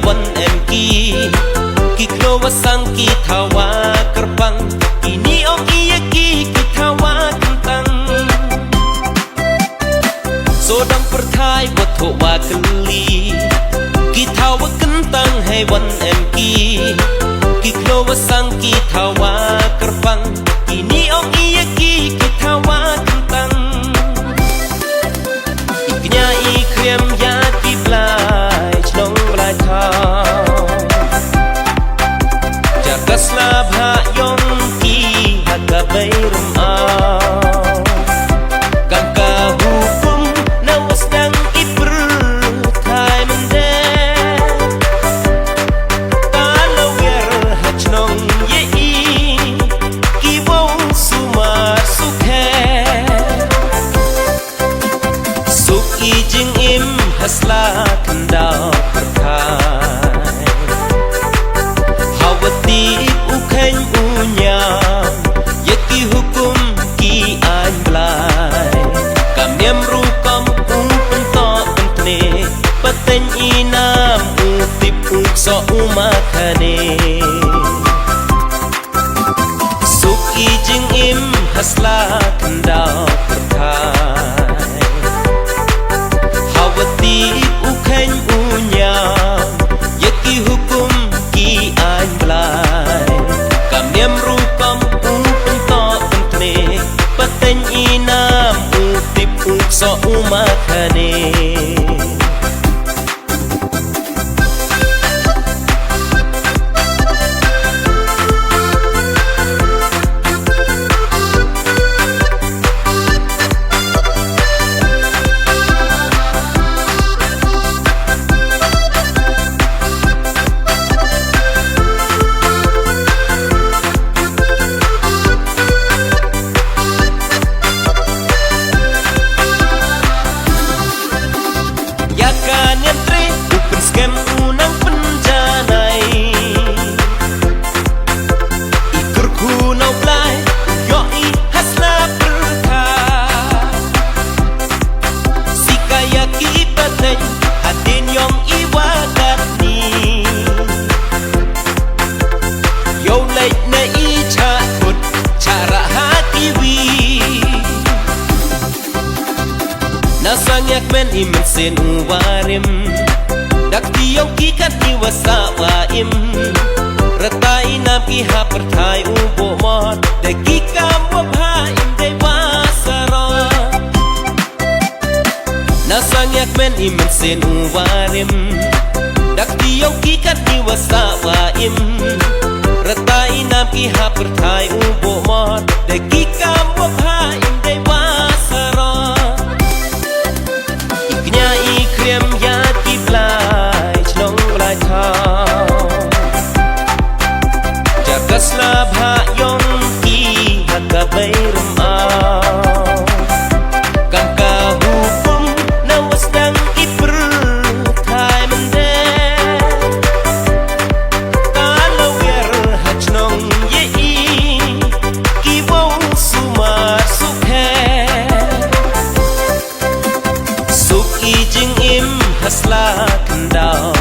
วันแอมกีกิโลวสังกีทาวากระปังกีนีออกอียกีกิทาวากันตังโซดังประทายวัตถุวากลีกีทาวากันตังให้วันแอมกีกิโลวสังกีทาวากระปังกีนีออกอียกีกิทาวากันตังอีกญาอีเครียมยากีปลายชนงปลายเท้าจากสลาบหายงกีหักกะใบรุมเอากังกาหูกุมนาวัสดังอิปรทายมันเดตาลาเวรหัชนงเยอีกีวงสุมาสุแคสุกีจิงอิมฮัสลาคันดาวประทายฮาวตีอุเคนอุญายะกีหุกุมกีอันบลายกำเนียมรูกอมอุเป็นต่อเป็นเนปะเต็นอีนามอุติบอุกซออุมาคาเนสุกีจิงอิมฮัสลาคันดาวประทายฮาวตีอุเคนอุญายะกีหุกุมกีอันบลายกำเนียมรูกอมอุเป็นต่อเป็นเนปะเต็นอีนามอุติบอุกซออุมาคาเนNasangyak ben imen sen uwarim dak tiyong kikat iwasa waim ratai nam ki ha perthai ubo mot de kikam wabha im de wasara Nasangyak ben imen sen uwarim dak tiyong kikat iwasa waim ratai nam ki ha perthai ubo mot de kikam wabha im de wasara Krem ya ki blai chnong blai thao jaga slab ha yong ki hakka bai rum au kam ka hukum na wasdang ipr thai man de ta lo wer ha chnong ye i ki wong suma sukhe suk i jing im hasla kan dao